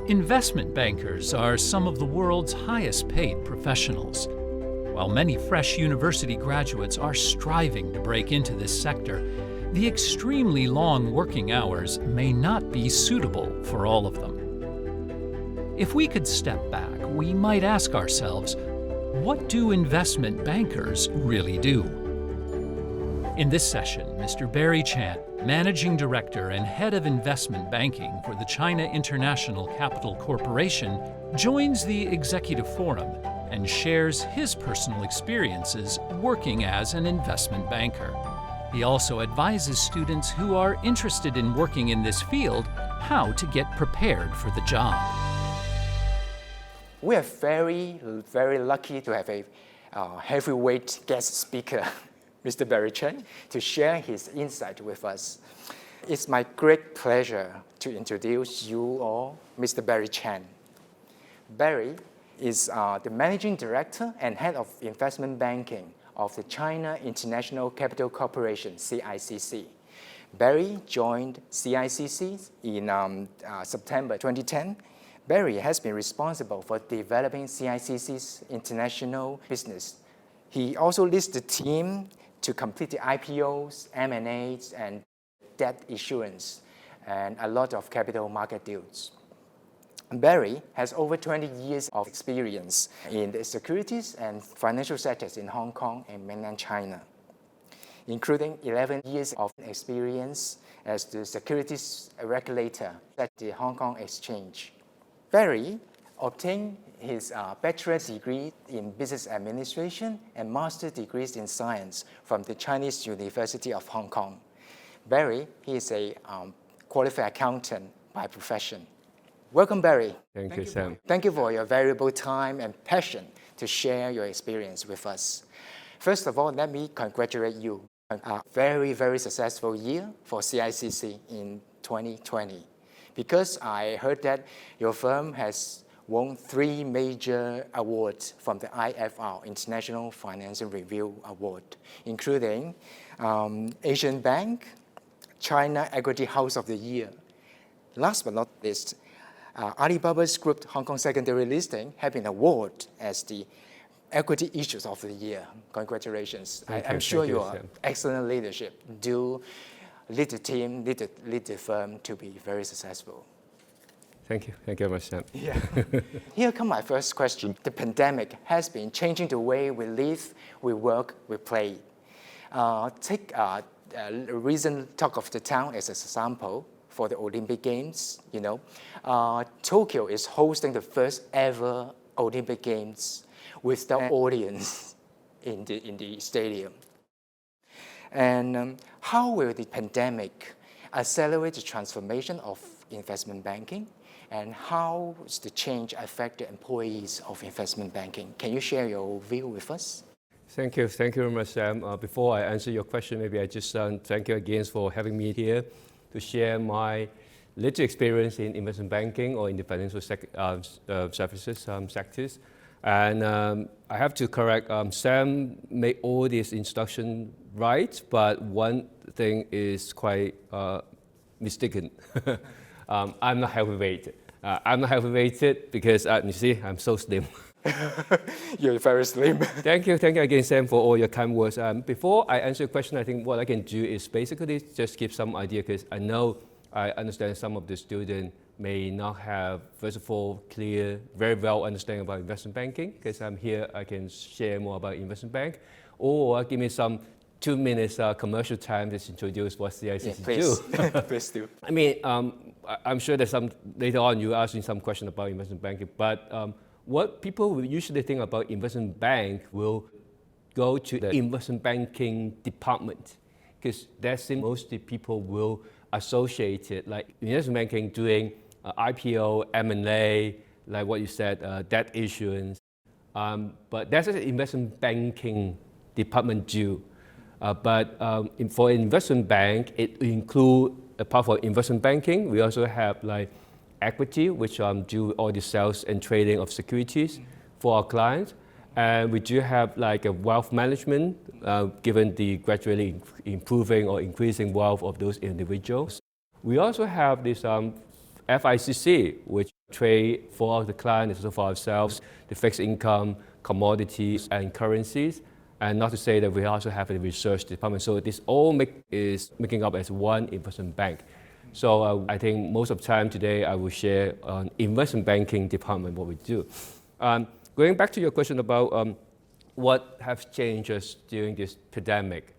Investment bankers are some of the world's highest paid professionals. While many fresh university graduates are striving to break into this sector, the extremely long working hours may not be suitable for all of them. If we could step back, we might ask ourselves, what do investment bankers really do? In this session, Mr. Barry Chan, Managing Director and Head of Investment Banking for the China International Capital Corporation, joins the Executive Forum and shares his personal experiences working as an investment banker. He also advises students who are interested in working in this field how to get prepared for the job. We are very, very lucky to have a heavyweight guest speaker, Mr. Barry Chan, to share his insight with us. It's my great pleasure to introduce you all, Mr. Barry Chan. Barry is the Managing Director and Head of Investment Banking of the China International Capital Corporation, CICC. Barry joined CICC in September 2010. Barry has been responsible for developing CICC's international business. He also leads the team to complete the IPOs, M&As, and debt issuance, and a lot of capital market deals. Barry has over 20 years of experience in the securities and financial sectors in Hong Kong and mainland China, including 11 years of experience as the securities regulator at the Hong Kong Exchange. Barry obtained his bachelor's degree in business administration and master's degrees in science from the Chinese University of Hong Kong. Barry, he is a qualified accountant by profession. Welcome, Barry. Thank you, Sam. Thank you for your valuable time and passion to share your experience with us. First of all, let me congratulate you on a very, very successful year for CICC in 2020. Because I heard that your firm has won 3 major awards from the IFR, International Financial Review Award, including Asian Bank, China Equity House of the Year. Last but not least, Alibaba's Group Hong Kong secondary listing have been awarded as the Equity Issues of the Year. Congratulations. I'm sure your excellent leadership do lead the team, lead the firm to be very successful. Thank you. Thank you very much, Sam. Yeah. Here comes my first question. The pandemic has been changing the way we live, we work, we play. Take a recent talk of the town as an example for the Olympic Games. You know, Tokyo is hosting the first ever Olympic Games without audience in the stadium. And how will the pandemic accelerate the transformation of investment banking? And how does the change affect the employees of investment banking? Can you share your view with us? Thank you. Thank you very much, Sam. Before I answer your question, maybe I just thank you again for having me here to share my little experience in investment banking or in the financial services sectors. And I have to correct, Sam made all this instruction right, but one thing is quite mistaken. I'm not heavyweight. I'm not heavyweighted because, you see, I'm so slim. You're very slim. Thank you again, Sam, for all your kind words. Before I answer your question, I think what I can do is basically just give some idea, because I understand some of the students may not have, first of all, clear, very well understanding about investment banking, because I'm here, I can share more about investment bank, or give me some 2 minutes commercial time to introduce what CICC do. Please do. I mean, I'm sure there's some, later on you ask me some question about investment banking, but what people will usually think about investment bank will go to the investment banking department, because that's the most people will associate it, like investment banking doing IPO, M&A, like what you said, debt issuance. But that's an investment banking department do. For an investment bank, it includes, apart from investment banking, we also have like equity, which do all the sales and trading of securities for our clients. And we do have like a wealth management, given the gradually improving or increasing wealth of those individuals. We also have this FICC, which trade for the clients, also for ourselves, the fixed income, commodities, and currencies. And not to say that we also have a research department. So this all is making up as one investment bank. So I think most of the time today I will share on investment banking department what we do. Going back to your question about what has changed us during this pandemic.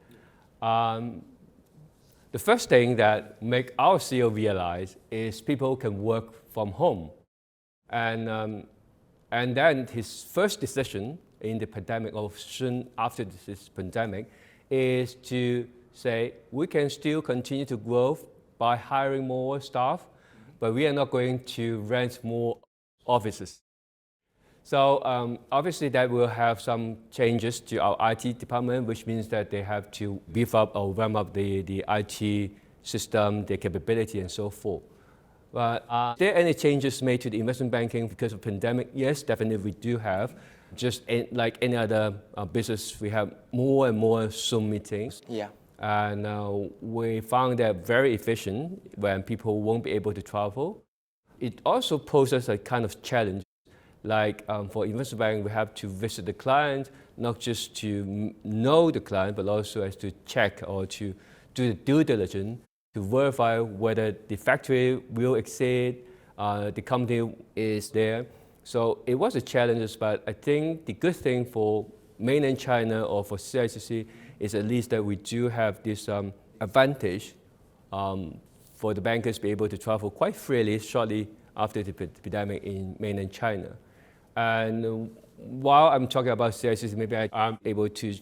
The first thing that make our CEO realize is people can work from home. And then his first decision in the pandemic, or soon after this pandemic, is to say we can still continue to grow by hiring more staff, but we are not going to rent more offices. So obviously that will have some changes to our IT department, which means that they have to beef up or ramp up the IT system, their capability, and so forth. But are there any changes made to the investment banking because of the pandemic? Yes, definitely we do have. Just like any other business, we have more and more Zoom meetings. Yeah. And we found that very efficient when people won't be able to travel. It also poses a kind of challenge. Like for investment bank, we have to visit the client, not just to know the client, but also as to check or to do the due diligence to verify whether the factory will exist, the company is there. So it was a challenge, but I think the good thing for mainland China or for CICC is at least that we do have this advantage for the bankers to be able to travel quite freely shortly after the pandemic in mainland China. And while I'm talking about CICC, maybe I'm able to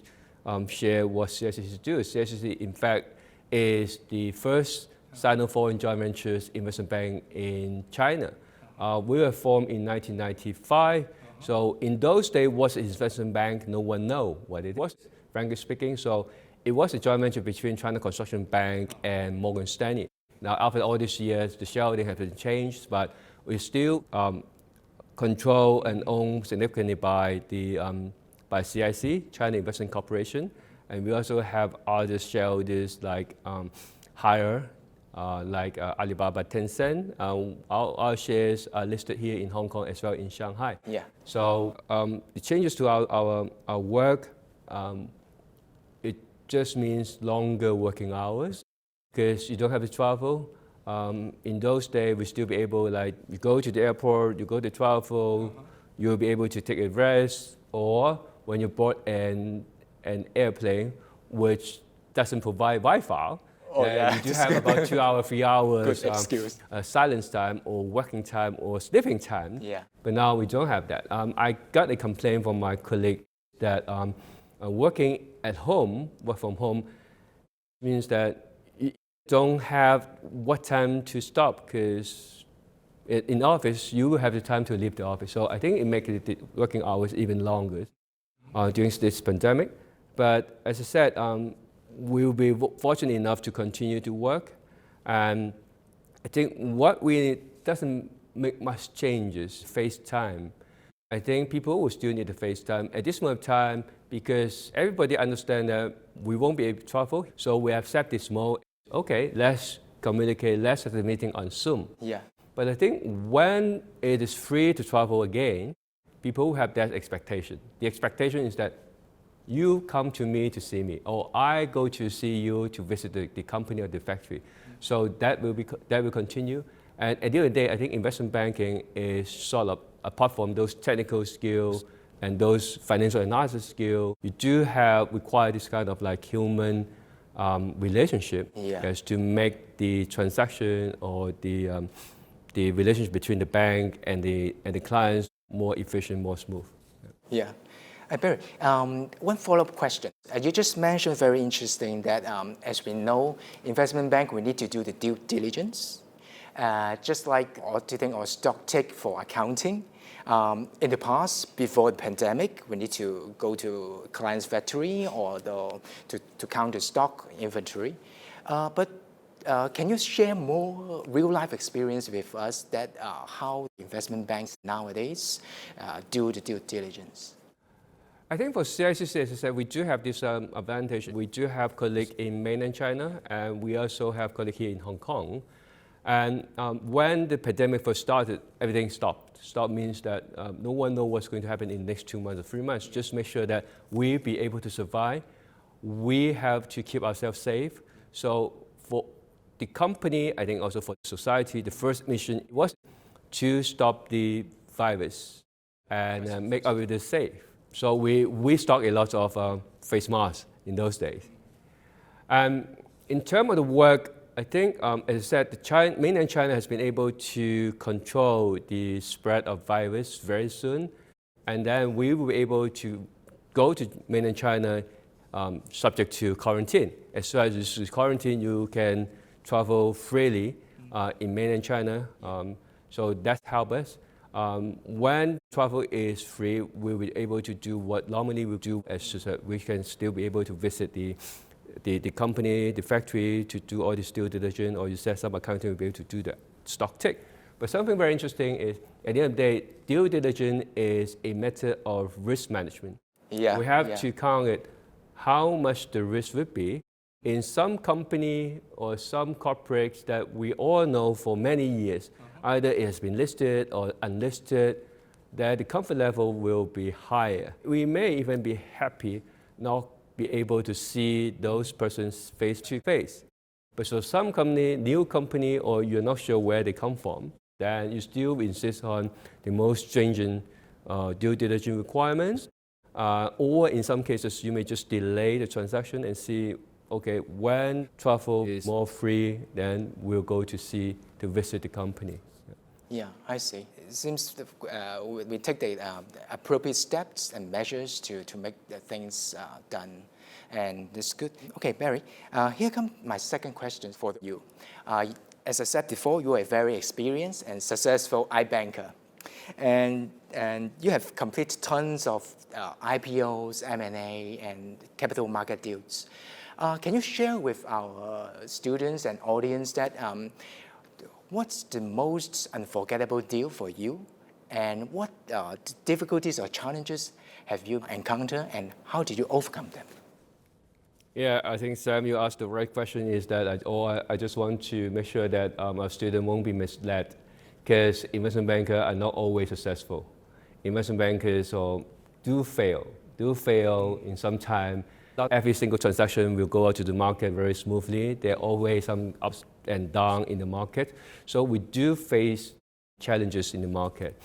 share what CICC does. CICC, in fact, is the first Sino-foreign joint ventures investment bank in China. We were formed in 1995. So in those days, what's an investment bank? No one knows what it was, frankly speaking. So it was a joint venture between China Construction Bank and Morgan Stanley. Now, after all these years, the shareholding has been changed, but we still controlled and owned significantly by CIC, China Investment Corporation. And we also have other shareholders like Haier, like Alibaba, Tencent. Our shares are listed here in Hong Kong as well in Shanghai. Yeah. So the changes to our work, it just means longer working hours because you don't have to travel. In those days, we still be able, like, you go to the airport, you go to travel, you'll be able to take a rest, or when you board an airplane, which doesn't provide Wi-Fi, you do have about 2 hours, 3 hours silence time or working time or sleeping time. Yeah. But now we don't have that. I got a complaint from my colleague that working at home, work from home, means that you don't have what time to stop because in office, you will have the time to leave the office. So I think it makes the working hours even longer during this pandemic. But as I said, we'll be fortunate enough to continue to work. And I think what we doesn't make much changes, FaceTime. I think people will still need the FaceTime at this moment of time because everybody understands that we won't be able to travel. So we have set this mode. Okay, let's communicate, let's have the meeting on Zoom. Yeah. But I think when it is free to travel again, people have that expectation. The expectation is that you come to me to see me, or I go to see you to visit the company or the factory. So that will continue. And at the end of the day, I think investment banking is sort of, apart from those technical skills and those financial analysis skills, you do require this kind of like human relationship as to make the transaction or the relationship between the bank and the clients more efficient, more smooth. Yeah. Barry, one follow-up question. You just mentioned very interesting that as we know, investment bank, we need to do the due diligence. Just like auditing or stock take for accounting, In the past, before the pandemic, we need to go to client's factory or to count the stock inventory. But can you share more real-life experience with us that how investment banks nowadays do the due diligence? I think for CICC, as I said, we do have this advantage. We do have colleagues in mainland China, and we also have colleagues here in Hong Kong. And when the pandemic first started, everything stopped. Stop means that no one knows what's going to happen in the next 2 months or 3 months. Just make sure that we be able to survive. We have to keep ourselves safe. So for the company, I think also for society, the first mission was to stop the virus and make our readers safe. So we stocked a lot of face masks in those days. And in terms of the work, I think, as I said, mainland China has been able to control the spread of virus very soon. And then we will be able to go to mainland China subject to quarantine. As soon as you quarantine, you can travel freely in mainland China. So that helps us. When travel is free, we'll be able to do what normally we do, as we can still be able to visit the company, the factory, to do all this due diligence, or you set some accounting, we'll be able to do the stock take. But something very interesting is, at the end of the day, due diligence is a matter of risk management. Yeah, we have to count it, how much the risk would be. In some company or some corporates that we all know for many years, either it has been listed or unlisted, that the comfort level will be higher. We may even be happy not be able to see those persons face to face. But so some company, new company, or you're not sure where they come from, then you still insist on the most stringent due diligence requirements. Or in some cases, you may just delay the transaction and see, okay, when travel is more free, then we'll go to visit the company. Yeah, I see. It seems we take the appropriate steps and measures to make the things done, and it's good. Okay, Barry, here comes my second question for you. As I said before, you are a very experienced and successful iBanker, and you have completed tons of IPOs, M&A, and capital market deals. Can you share with our students and audience that what's the most unforgettable deal for you, and what difficulties or challenges have you encountered, and how did you overcome them? Yeah, I think, Sam, you asked the right question. Is that I just want to make sure that our student won't be misled, because investment bankers are not always successful. Investment bankers do fail in some time. Not every single transaction will go out to the market very smoothly. There are always some ups and downs in the market. So we do face challenges in the market.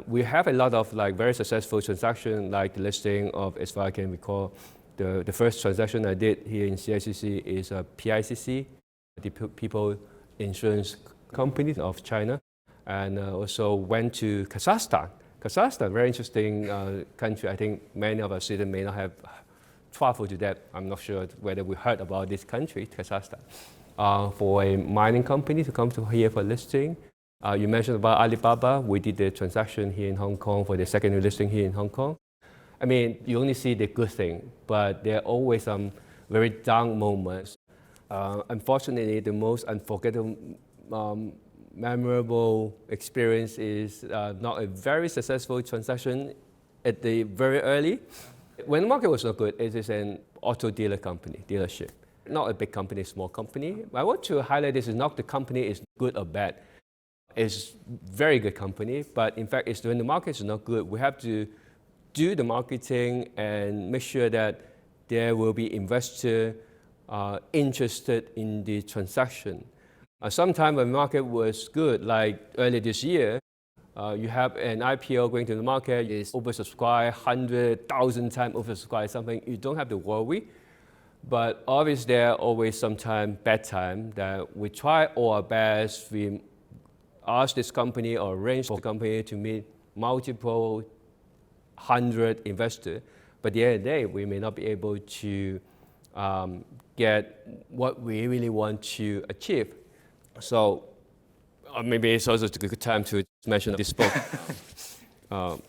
We have a lot of very successful transactions, like the listing of, as far as I can recall, the first transaction I did here in CICC is PICC, the People Insurance Company of China, and also went to Kazakhstan. Kazakhstan, very interesting country. I think many of our students may not have traveled to that. I'm not sure whether we heard about this country, Kazakhstan, for a mining company to come to here for listing. You mentioned about Alibaba. We did the transaction here in Hong Kong for the secondary listing here in Hong Kong. I mean, you only see the good thing, but there are always some very down moments. Unfortunately, the most unforgettable, memorable experience is not a very successful transaction at the very early. When the market was not good, it is an auto dealership. Not a big company, small company. I want to highlight this is not the company is good or bad. It's very good company, but in fact, it's when the market is not good, we have to do the marketing and make sure that there will be investors interested in the transaction. Sometime when the market was good, like earlier this year, you have an IPO going to the market, it's oversubscribed, 100,000 times oversubscribed, something you don't have to worry. But obviously, there are always sometimes bad time that we try all our best. We ask this company or arrange for the company to meet multiple 100 investors, but at the end of the day, we may not be able to get what we really want to achieve. So maybe it's also a good time to mention this book. The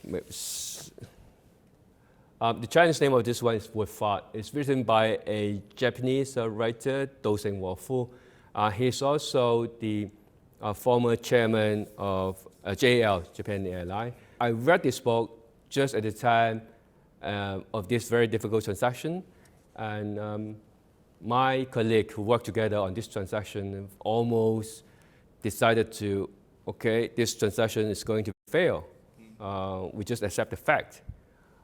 Chinese name of this one is Word Fart. It's written by a Japanese writer, Doseng Wafu. He's also the former chairman of JAL, Japan Airlines. I read this book just at the time of this very difficult transaction, and my colleague who worked together on this transaction almost decided to, okay, this transaction is going to fail. We just accept the fact.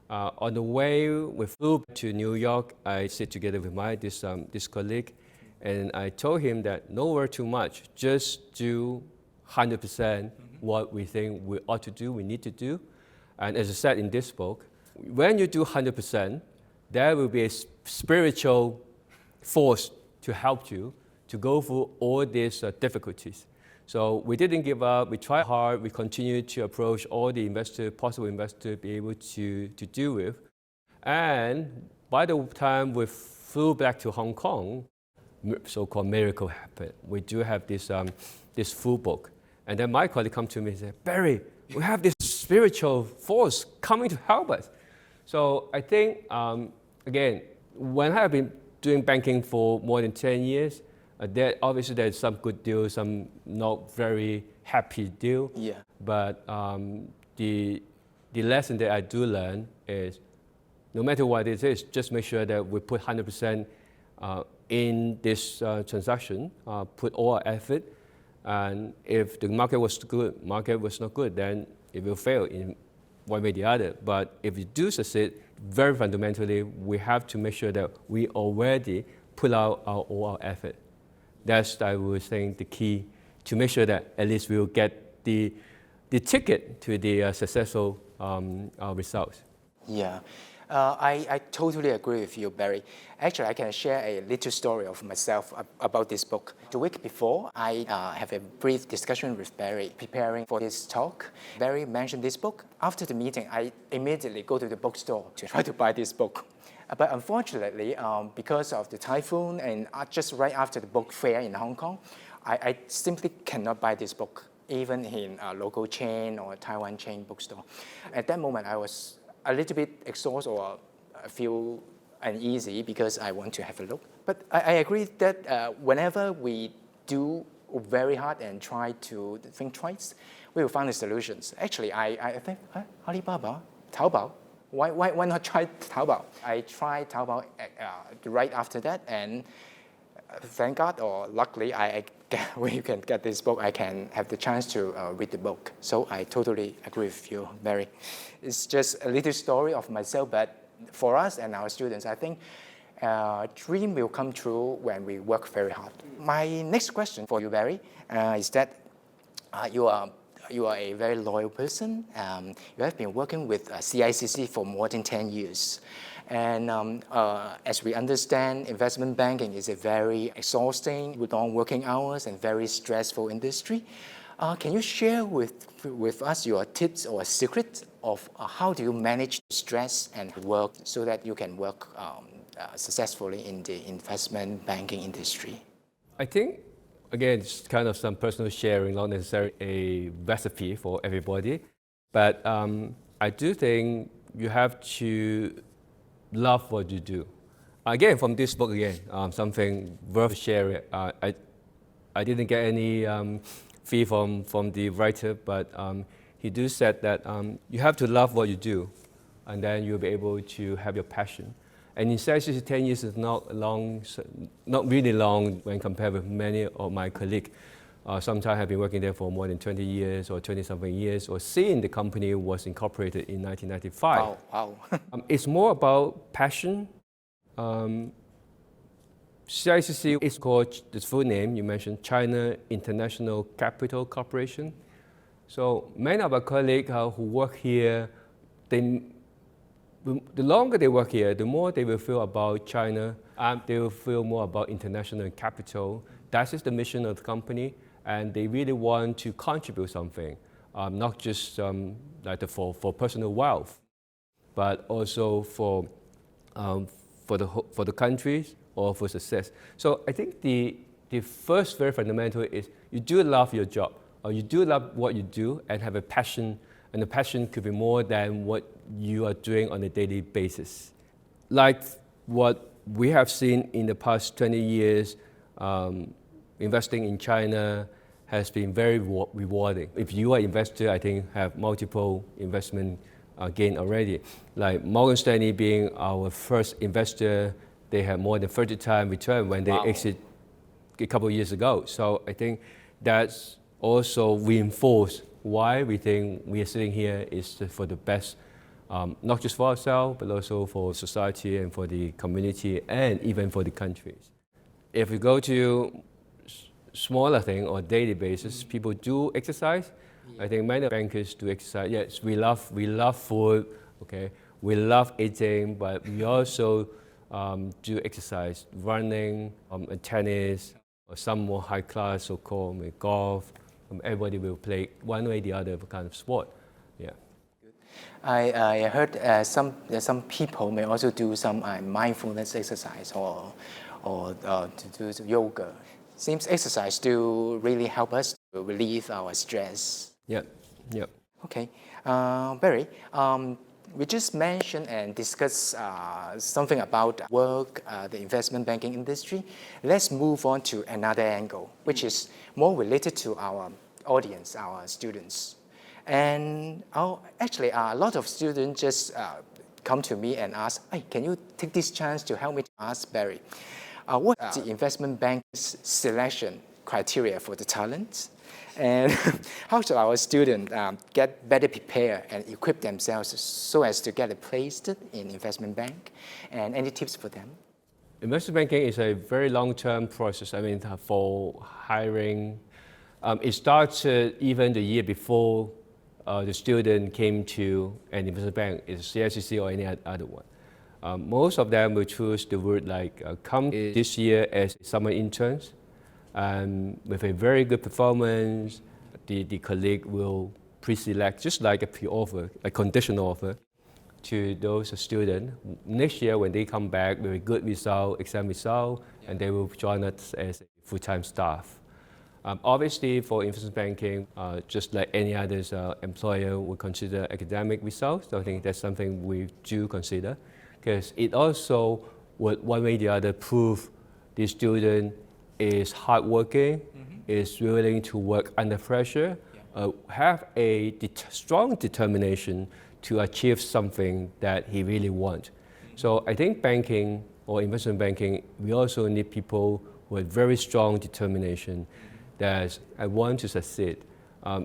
On the way we flew to New York, I sit together with this colleague, and I told him that no worry too much, just do 100% what we think we ought to do, we need to do. And as I said in this book, when you do 100%, there will be a spiritual force to help you to go through all these difficulties. So we didn't give up, we tried hard, we continued to approach all the possible investors to be able to deal with. And by the time we flew back to Hong Kong, so-called miracle happened. We do have this full book. And then my colleague come to me and said, Barry, we have this spiritual force coming to help us. So I think, again, when I have been doing banking for more than 10 years, obviously there's some good deals, some not very happy deal. Yeah. But the lesson that I do learn is, no matter what it is, just make sure that we put 100% in this transaction, put all our effort. And if the market was good, market was not good, then it will fail in one way or the other. But if you do succeed, very fundamentally, we have to make sure that we already put out all our effort. That's, I would think, the key to make sure that at least we'll get the ticket to the successful results. Yeah, I totally agree with you, Barry. Actually, I can share a little story of myself about this book. The week before, I have a brief discussion with Barry preparing for this talk. Barry mentioned this book. After the meeting, I immediately go to the bookstore to try to buy this book. But unfortunately, because of the typhoon and just right after the book fair in Hong Kong, I simply cannot buy this book, even in a local chain or a Taiwan chain bookstore. At that moment, I was a little bit exhausted or I feel uneasy because I want to have a look. But I agree that whenever we do very hard and try to think twice, we will find the solutions. Actually, I think, Alibaba, Taobao, why not try Taobao? I tried Taobao right after that, and thank God, or luckily, when you can get this book, I can have the chance to read the book. So I totally agree with you, Barry. It's just a little story of myself, but for us and our students, I think dream will come true when we work very hard. My next question for you, Barry, is that you are a very loyal person. You have been working with CICC for more than 10 years. And as we understand, investment banking is a very exhausting, with long working hours and very stressful industry. Can you share with us your tips or secrets of how do you manage stress and work so that you can work successfully in the investment banking industry? I think, again, it's kind of some personal sharing, not necessarily a recipe for everybody. But I do think you have to love what you do. Again, from this book, something worth sharing. I didn't get any fee from the writer, but he do said that you have to love what you do, and then you'll be able to have your passion. And in CICC, 10 years is not really long when compared with many of my colleagues. Sometimes I've been working there for more than 20 years or 20-something years, or seeing the company was incorporated in 1995. Wow. It's more about passion. CICC is called, the full name you mentioned, China International Capital Corporation. So many of our colleagues who work here, the longer they work here, the more they will feel about China, and they will feel more about international capital. That is the mission of the company, and they really want to contribute something, not just for personal wealth, but also for the countries or for success. So I think the first very fundamental is you do love your job, or you do love what you do and have a passion and the passion could be more than what you are doing on a daily basis. Like what we have seen in the past 20 years, investing in China has been very rewarding. If you are an investor, I think have multiple investment gain already. Like Morgan Stanley being our first investor, they have more than 30 times return when they exit a couple of years ago. So I think that's also reinforced why we think we are sitting here is for the best, not just for ourselves, but also for society and for the community and even for the countries. If we go to smaller thing or daily basis, people do exercise. I think many bankers do exercise. Yes, we love food, okay? We love eating, but we also do exercise, running, tennis, or some more high class, so-called golf. Everybody will play one way or the other kind of sport. Yeah. I heard some people may also do some mindfulness exercise or to do yoga. Seems exercise do really help us to relieve our stress. Yeah, yeah. Okay, Barry, we just mentioned and discussed something about work, the investment banking industry. Let's move on to another angle, which is more related to our audience, our students. And actually, a lot of students just come to me and ask, hey, can you take this chance to help me to ask Barry, what's the investment bank's selection criteria for the talent? And how should our students get better prepared and equip themselves so as to get placed in investment bank? And any tips for them? Investment banking is a very long-term process. I mean, for hiring, it started even the year before the student came to an investment bank, is CICC or any other one. Most of them will choose the word like come this year as summer interns. With a very good performance, the colleague will pre-select, just like a pre-offer, a conditional offer, to those students. Next year, when they come back with a good result, exam result, and they will join us as a full-time staff. Obviously, for investment banking, just like any other employer will consider academic results. So I think that's something we do consider, because it also would one way or the other prove the student is hardworking, is willing to work under pressure, have a strong determination to achieve something that he really wants. So I think banking or investment banking, we also need people with very strong determination that I want to succeed.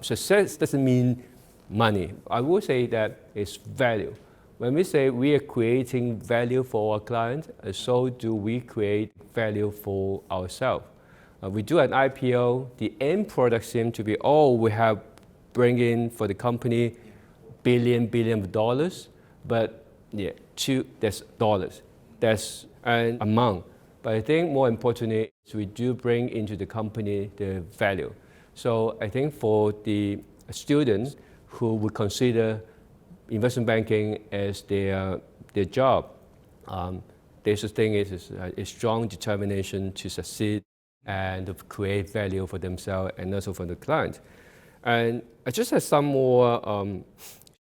Success doesn't mean money. I will say that it's value. When we say we are creating value for our clients, so do we create value for ourselves. We do an IPO, the end product seems to be, we have bring in for the company billion of dollars, but yeah, that's dollars, that's an amount. But I think more importantly, is we do bring into the company the value. So I think for the students who would consider investment banking as their job, there's a thing is a strong determination to succeed and to create value for themselves and also for the client. And I just have some more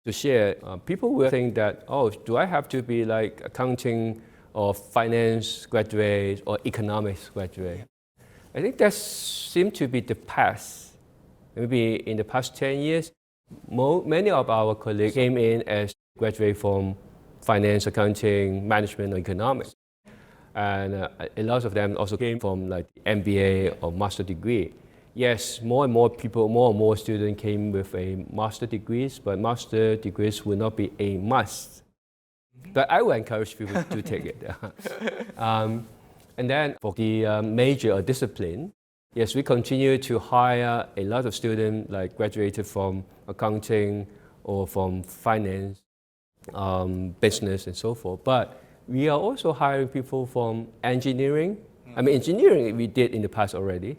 to share. People will think that, do I have to be like accounting or finance graduate or economics graduate? I think that seems to be the past. Maybe in the past 10 years, many of our colleagues came in as graduate from finance, accounting, management, or economics. And a lot of them also came from like MBA or master degree. Yes, more and more people, more and more students came with a master degrees, but master degrees will not be a must. But I would encourage people to take it. And then for the major or discipline, yes, we continue to hire a lot of students like graduated from accounting or from finance, business and so forth. But we are also hiring people from engineering. I mean, engineering we did in the past already.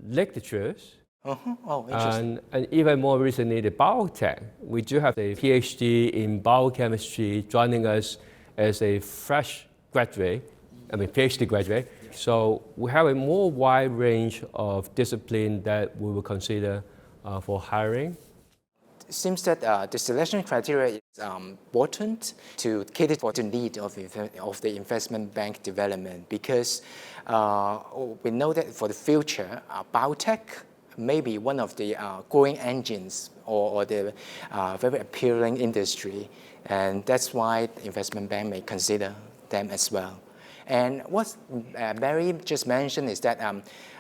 Lecturers. And even more recently, the biotech. We do have a PhD in biochemistry joining us as a fresh graduate, PhD graduate. So we have a more wide range of discipline that we will consider for hiring? It seems that the selection criteria is important to cater for the need of the investment bank development, because we know that for the future, biotech may be one of the growing engines or the very appealing industry, and that's why the investment bank may consider them as well. And what Barry just mentioned is that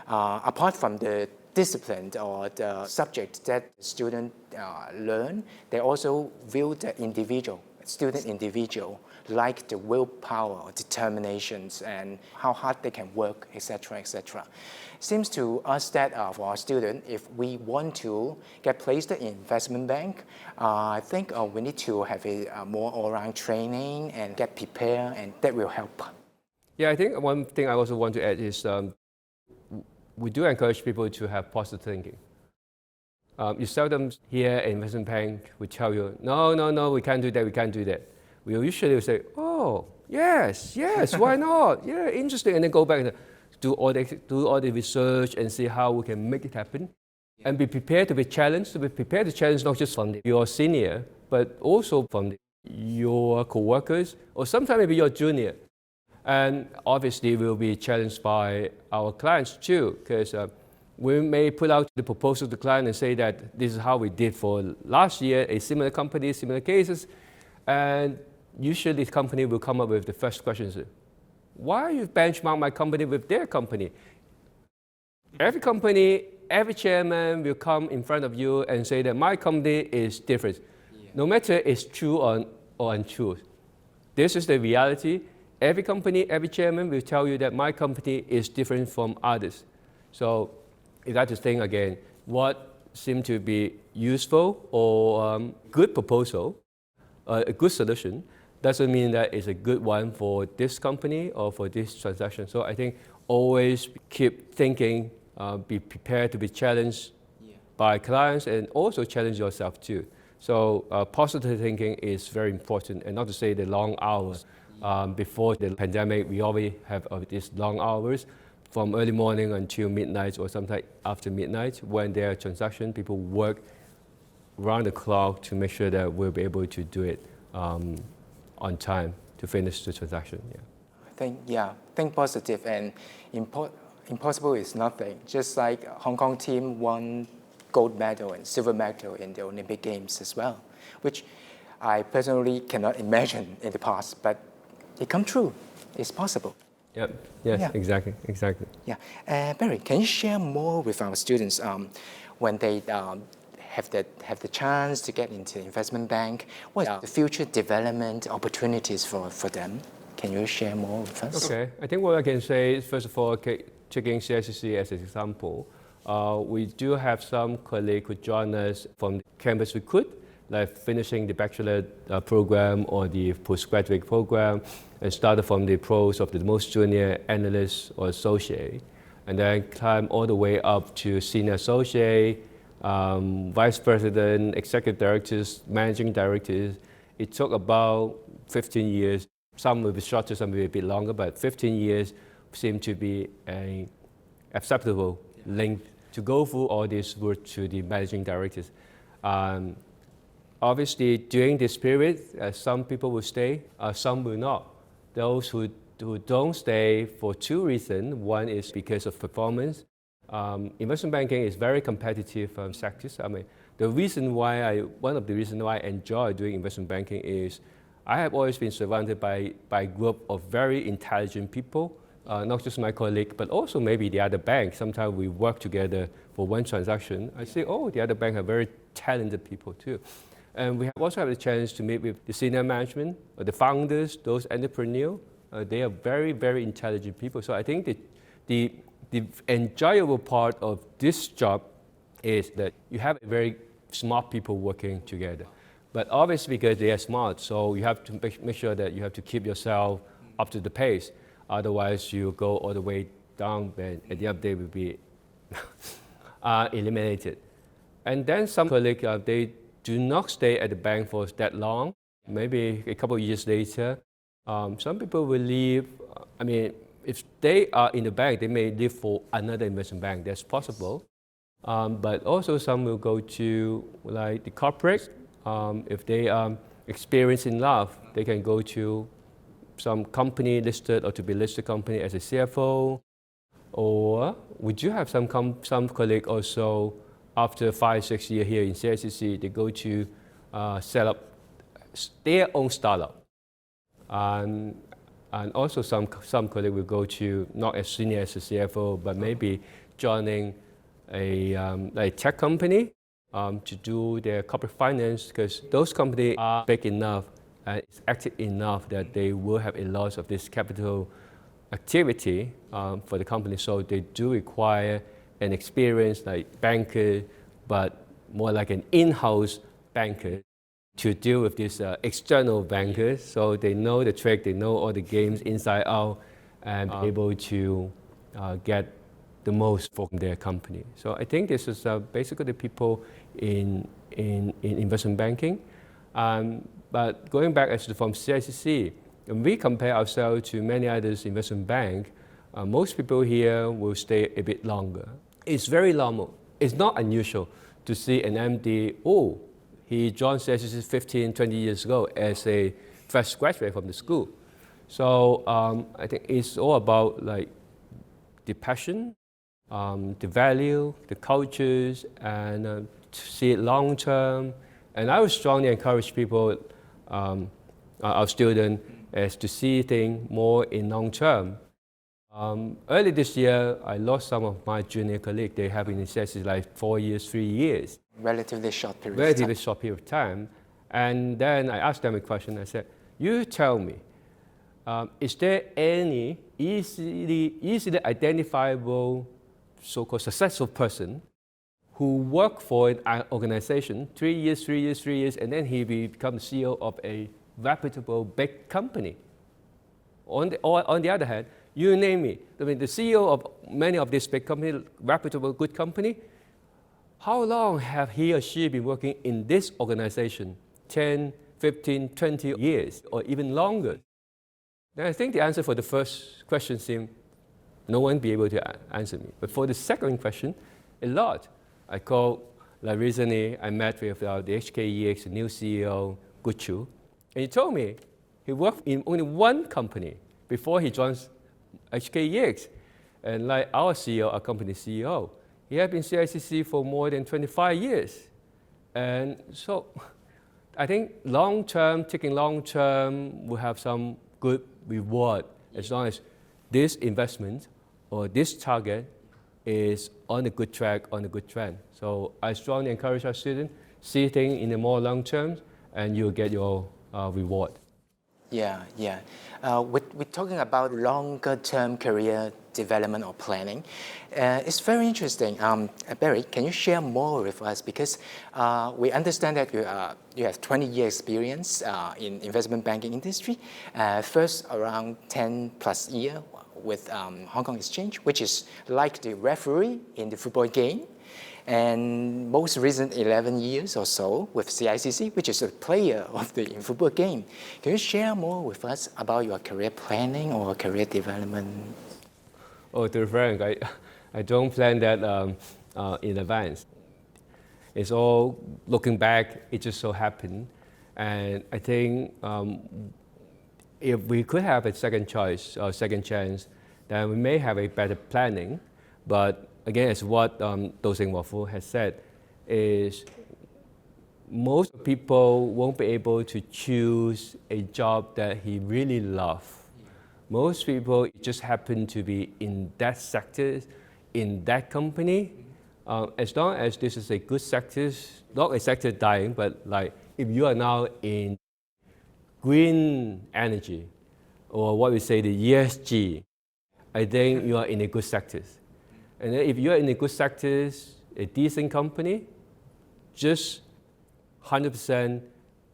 apart from the discipline or the subject that the student learn, they also view the student individual, like the willpower or determinations and how hard they can work, etc., etc. Seems to us that for our student, if we want to get placed in investment bank, I think we need to have a more all-round training and get prepared, and that will help. Yeah, I think one thing I also want to add is we do encourage people to have positive thinking. You seldom hear an investment bank will tell you, no, we can't do that, we can't do that. We usually say, oh, yes, why not? Yeah, interesting. And then go back and do all the research and see how we can make it happen. Yeah. And be prepared to be challenged, not just from your senior, but also from your co-workers, or sometimes maybe your junior. And obviously, we'll be challenged by our clients too, because we may put out the proposal to the client and say that this is how we did for last year, a similar company, similar cases. And usually, the company will come up with the first question is, why you benchmark my company with their company? Every company, every chairman will come in front of you and say that my company is different. Yeah. No matter it's true or untrue. This is the reality. Every company, every chairman will tell you that my company is different from others. So you got to think again, what seems to be useful or good proposal, a good solution, doesn't mean that it's a good one for this company or for this transaction. So I think always keep thinking, be prepared to be challenged by clients and also challenge yourself too. So positive thinking is very important, and not to say the long hours. Before the pandemic, we always have these long hours from early morning until midnight or sometimes after midnight. When there are transactions, people work around the clock to make sure that we'll be able to do it on time to finish the transaction. Yeah. Think positive, and impossible is nothing. Just like Hong Kong team won gold medal and silver medal in the Olympic Games as well, which I personally cannot imagine in the past, but it come true. It's possible. Yep. Yes. Yeah. Exactly. Yeah. Barry, can you share more with our students when they have the chance to get into investment bank? What are the future development opportunities for them? Can you share more with us? Okay. I think what I can say is, first of all, taking CICC as an example, we do have some colleagues who join us from campus recruit, like finishing the bachelor program or the postgraduate program, and started from the pros of the most junior analyst or associate, and then climb all the way up to senior associate, vice president, executive directors, managing directors. It took about 15 years. Some will be shorter, some will be a bit longer, but 15 years seemed to be an acceptable length to go through all this route to the managing directors. Obviously, during this period, some people will stay, some will not. Those who don't stay for two reasons. One is because of performance. Investment banking is very competitive sectors. I mean, one of the reasons why I enjoy doing investment banking is I have always been surrounded by a group of very intelligent people, not just my colleague, but also maybe the other bank. Sometimes we work together for one transaction. I say, oh, the other bank have very talented people too. And we also have the chance to meet with the senior management, or the founders, those entrepreneurs. They are very, very intelligent people. So I think that the enjoyable part of this job is that you have very smart people working together. But obviously, because they are smart, so you have to make sure that you have to keep yourself up to the pace. Otherwise, you go all the way down, and at the end of the day, will be eliminated. And then some colleagues, they do not stay at the bank for that long. Maybe a couple of years later, some people will leave. I mean, if they are in the bank, they may leave for another investment bank. That's possible. but also some will go to like the corporate. If they are experienced enough, they can go to some company listed or to be listed company as a CFO. Or would you have some colleague also after 5-6 years here in CICC, they go to set up their own startup. And also some colleague will go to not as senior as a CFO, but maybe joining a tech company to do their corporate finance, because those companies are big enough and it's active enough that they will have a lot of this capital activity for the company. So they do require an experienced like banker, but more like an in-house banker to deal with these external bankers. So they know the trick, they know all the games inside out, and able to get the most from their company. So I think this is basically the people in investment banking. But going back as from CICC, when we compare ourselves to many others investment bank, most people here will stay a bit longer. It's very normal. It's not unusual to see an MD, he joined CICC 15, 20 years ago as a fresh graduate from the school. So I think it's all about like the passion, the value, the cultures, and to see it long term. And I would strongly encourage people, our students, as to see things more in long term. Early this year, I lost some of my junior colleagues. They have been in CICC like 4 years, 3 years. Relatively short period Relatively short period of time. And then I asked them a question. I said, you tell me, is there any easily identifiable so-called successful person who worked for an organization 3 years, and then he becomes CEO of a reputable big company? On the other hand, you name me. I mean, the CEO of many of these big companies, reputable, good company, how long have he or she been working in this organization? 10, 15, 20 years, or even longer? Then I think the answer for the first question seemed no one be able to answer me. But for the second question, a lot. I called, like recently, I met with the HKEX new CEO, Guchu, and he told me he worked in only one company before he joins HKEX. And like our CEO, our company CEO, he had been CICC for more than 25 years. And so I think taking long term will have some good reward as long as this investment or this target is on a good track, on a good trend. So I strongly encourage our students, see things in the more long term, and you'll get your reward. Yeah. We're talking about longer term career development or planning. It's very interesting. Barry, can you share more with us? Because we understand that you have 20 years experience in investment banking industry. First around 10 plus years with Hong Kong Exchange, which is like the referee in the football game. And most recent 11 years or so with CICC, which is a player of the football game. Can you share more with us about your career planning or career development? Oh, to be frank, I don't plan that in advance. It's all looking back, it just so happened. And I think if we could have a second choice or second chance, then we may have a better planning. But again, as what Dosing Wafu has said, is most people won't be able to choose a job that he really loves. Most people just happen to be in that sector, in that company. As long as this is a good sector, not a sector dying, but like if you are now in green energy, or what we say the ESG, I think you are in a good sector. And then if you're in a good sector, a decent company, just 100%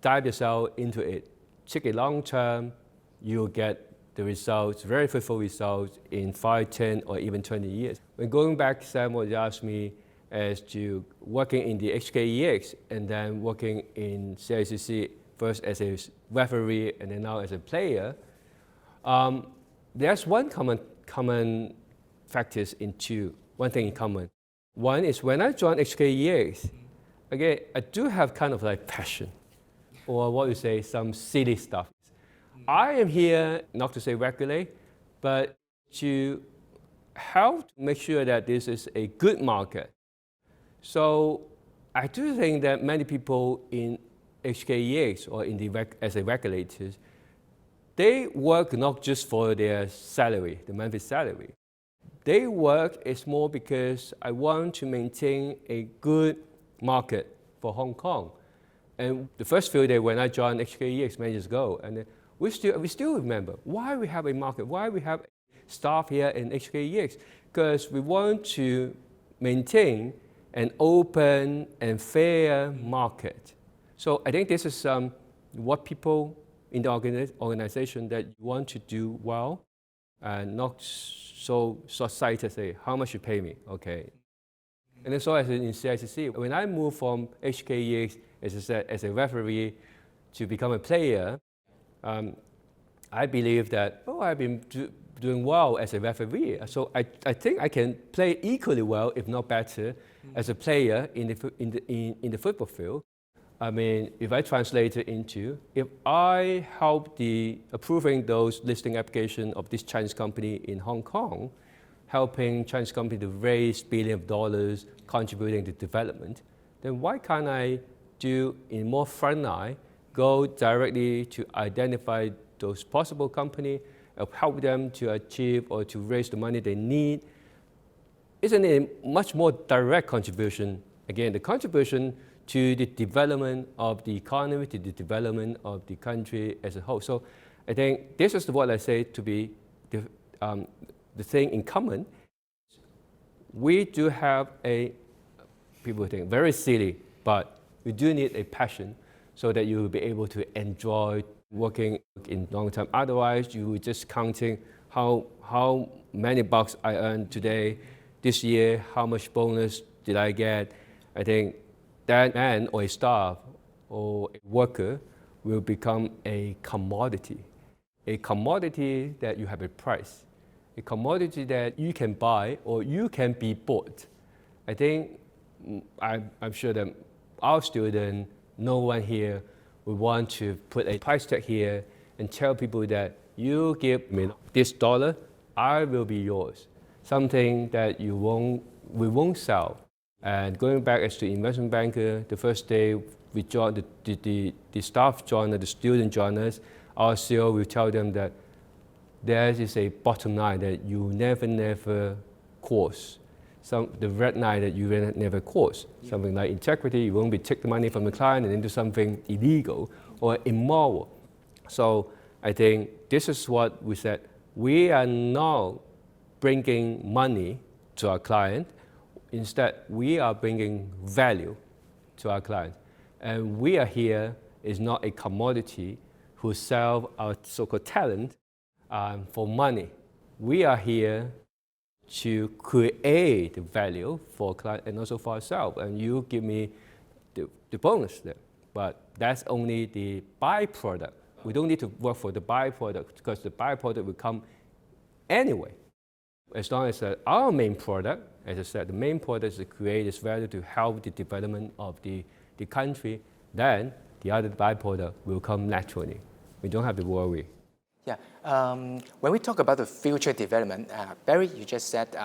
dive yourself into it. Take a long term, you'll get the results, very fruitful results in 5, 10, or even 20 years. When going back, Sam would ask me as to working in the HKEX and then working in CICC, first as a referee and then now as a player, there's one common factors in two, one thing in common. One is when I joined HKEX, again, I do have kind of like passion, or what you say, some silly stuff. I am here not to say regulate, but to help make sure that this is a good market. So I do think that many people in HKEX or in as a regulators, they work not just for their salary, the monthly salary. They work is more because I want to maintain a good market for Hong Kong. And the first few days when I joined HKEX many years ago, and we still remember why we have a market, why we have staff here in HKEX, because we want to maintain an open and fair market. So I think this is what people in the organization that want to do well, and not so short-sighted, say, how much you pay me, okay. And then so as in CICC, when I moved from HKEX, as I said, as a referee to become a player, I believe that, I've been doing well as a referee. So I think I can play equally well, if not better, as a player in the football field. I mean, if I translate it into, if I help the approving those listing application of this Chinese company in Hong Kong, helping Chinese company to raise billions of dollars, contributing to development, then why can't I do in more front line, go directly to identify those possible company, help them to achieve or to raise the money they need? Isn't it a much more direct contribution? Again, the contribution to the development of the economy, to the development of the country as a whole. So I think this is what I say to be the thing in common. We do have people think, very silly, but we do need a passion so that you will be able to enjoy working in long term. Otherwise, you will just counting how many bucks I earned today, this year, how much bonus did I get. I think that man or a staff or a worker will become a commodity that you have a price, a commodity that you can buy or you can be bought. I think I'm sure that our student, no one here would want to put a price tag here and tell people that you give me this dollar, I will be yours. Something that we won't sell. And going back as to investment banker, the first day we joined, the staff joined, the student joined us, our CEO will tell them that there is a bottom line that you never cross. The red line that you never cross. Something like integrity, you won't be take the money from the client and into something illegal or immoral. So I think this is what we said. We are not bringing money to our client. Instead, we are bringing value to our clients. And we are here is not a commodity who sell our so-called talent for money. We are here to create value for client and also for ourselves. And you give me the bonus there. But that's only the byproduct. We don't need to work for the byproduct because the byproduct will come anyway. As long as our main product, as I said, the main product is to create this value to help the development of the country, then the other byproduct will come naturally. We don't have to worry. Yeah, when we talk about the future development, Barry, you just said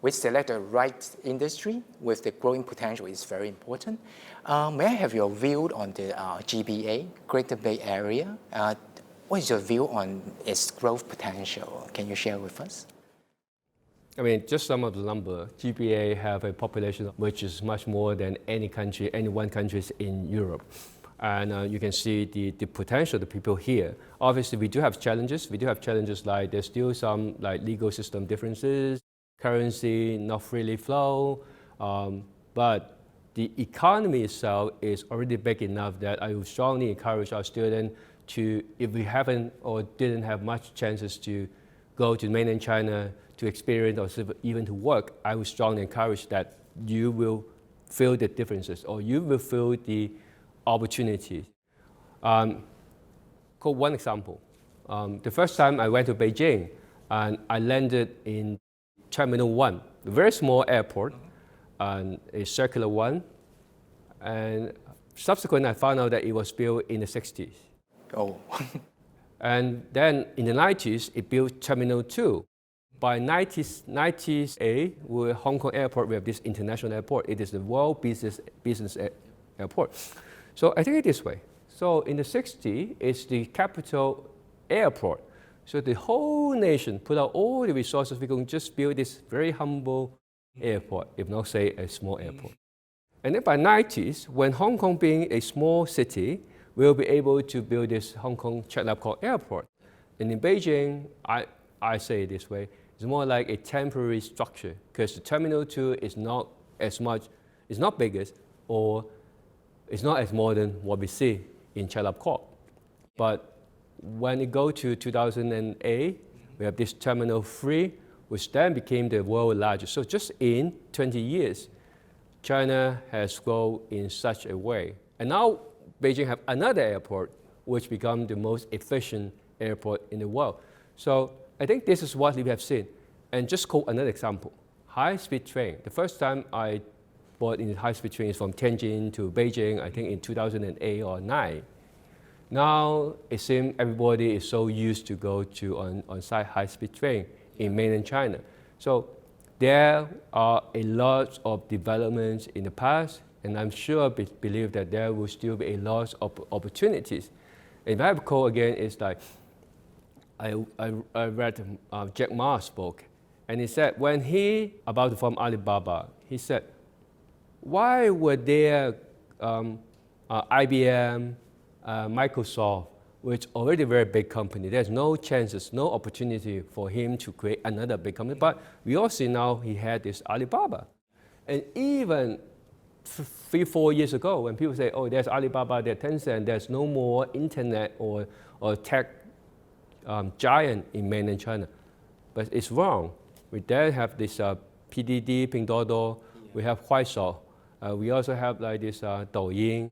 we select the right industry with the growing potential is very important. May I have your view on the GBA, Greater Bay Area? What is your view on its growth potential? Can you share with us? I mean, just some of the number. GBA have a population which is much more than any one country in Europe. And you can see the potential of the people here. Obviously, we do have challenges. We do have challenges like there's still some like legal system differences, currency not freely flow, but the economy itself is already big enough that I would strongly encourage our students to, if we haven't or didn't have much chances to go to mainland China to experience or even to work, I would strongly encourage that you will feel the differences or you will feel the opportunities. One example. The first time I went to Beijing and I landed in Terminal 1, a very small airport. a circular one. And subsequently, I found out that it was built in the 60s. Oh. And then in the 90s, it built Terminal 2. By 1998, with Hong Kong Airport, we have this international airport. It is the world business airport. So I think it this way. So in the 60s, it's the capital airport. So the whole nation put out all the resources. We can just build this very humble airport, if not say a small airport. And then by 90s, when Hong Kong being a small city, we'll be able to build this Hong Kong Chat Lab called airport. And in Beijing, I say it this way, it's more like a temporary structure because the Terminal 2 is not as much, it's not biggest or it's not as modern what we see in Chat Lab Corp. But when it go to 2008, we have this Terminal 3, which then became the world's largest. So just in 20 years, China has grown in such a way. And now Beijing have another airport, which become the most efficient airport in the world. So I think this is what we have seen. And just quote another example, high-speed train. The first time I bought in high-speed train is from Tianjin to Beijing, I think in 2008 or 9. Now it seems everybody is so used to go to on-site high-speed train in mainland China. So there are a lot of developments in the past, and I'm sure believe that there will still be a lot of opportunities. And if I recall again, it's like I read Jack Ma's book, and he said when he about to form Alibaba, he said, why were there IBM, Microsoft, which already very big company? There's no chances, no opportunity for him to create another big company. But we all see now he had this Alibaba, and even 3-4 years ago, when people say, oh, there's Alibaba, there's Tencent, there's no more internet or tech giant in mainland China. But it's wrong. We then have this PDD, Pinduoduo, we have Huaishou, we also have like this Douyin.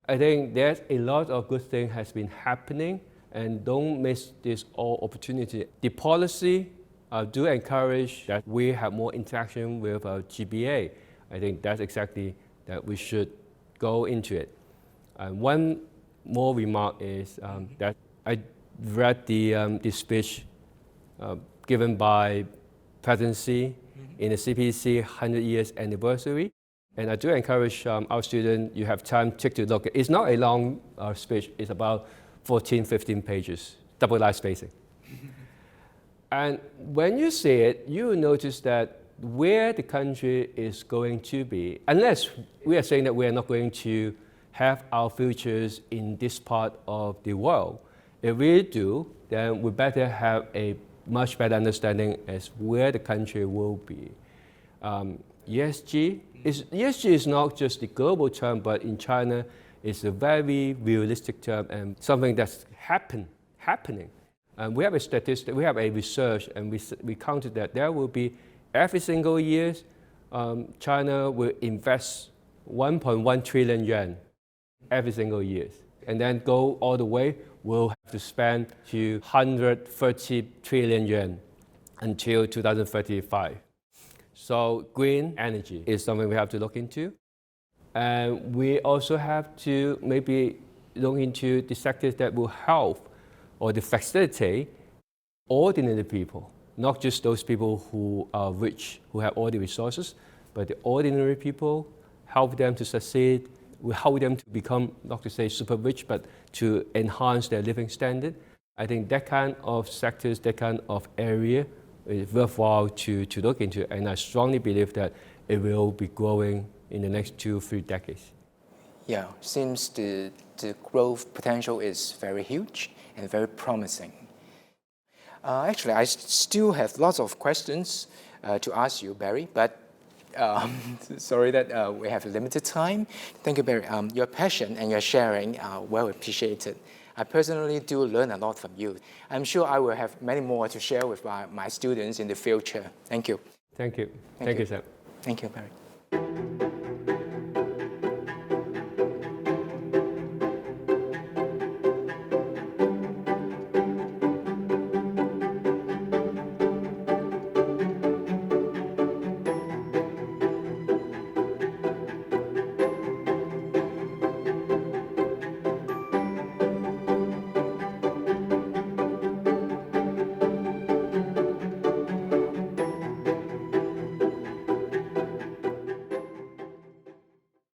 I think there's a lot of good things has been happening, and don't miss this all opportunity. The policy do encourage that we have more interaction with GBA. I think that's exactly that we should go into it. One more remark is that I read the speech given by Presidency in the CPC 100 years anniversary. And I do encourage our students, you have time, take a look. It's not a long speech, it's about 14, 15 pages, double line spacing. And when you see it, you will notice that where the country is going to be, unless we are saying that we are not going to have our futures in this part of the world, if we do, then we better have a much better understanding as where the country will be. ESG is not just the global term, but in China, it's a very realistic term and something that's happening. And we have a statistic, we have a research, and we counted that there will be every single year, China will invest 1.1 trillion yuan every single year, and then go all the way. We'll have to spend to 130 trillion yuan until 2035. So green energy is something we have to look into. And we also have to maybe look into the sectors that will help or to facilitate ordinary people, not just those people who are rich, who have all the resources, but the ordinary people, help them to succeed, we help them to become, not to say super rich, but to enhance their living standard. I think that kind of sectors, that kind of area is worthwhile to look into, and I strongly believe that it will be growing in the next 2-3 decades. Yeah, seems the growth potential is very huge and very promising. Actually, I still have lots of questions to ask you, Barry, but sorry that we have limited time. Thank you, Barry. Your passion and your sharing are well appreciated. I personally do learn a lot from you. I'm sure I will have many more to share with my students in the future. Thank you. Thank you. Thank you, Sam. Thank you, Barry.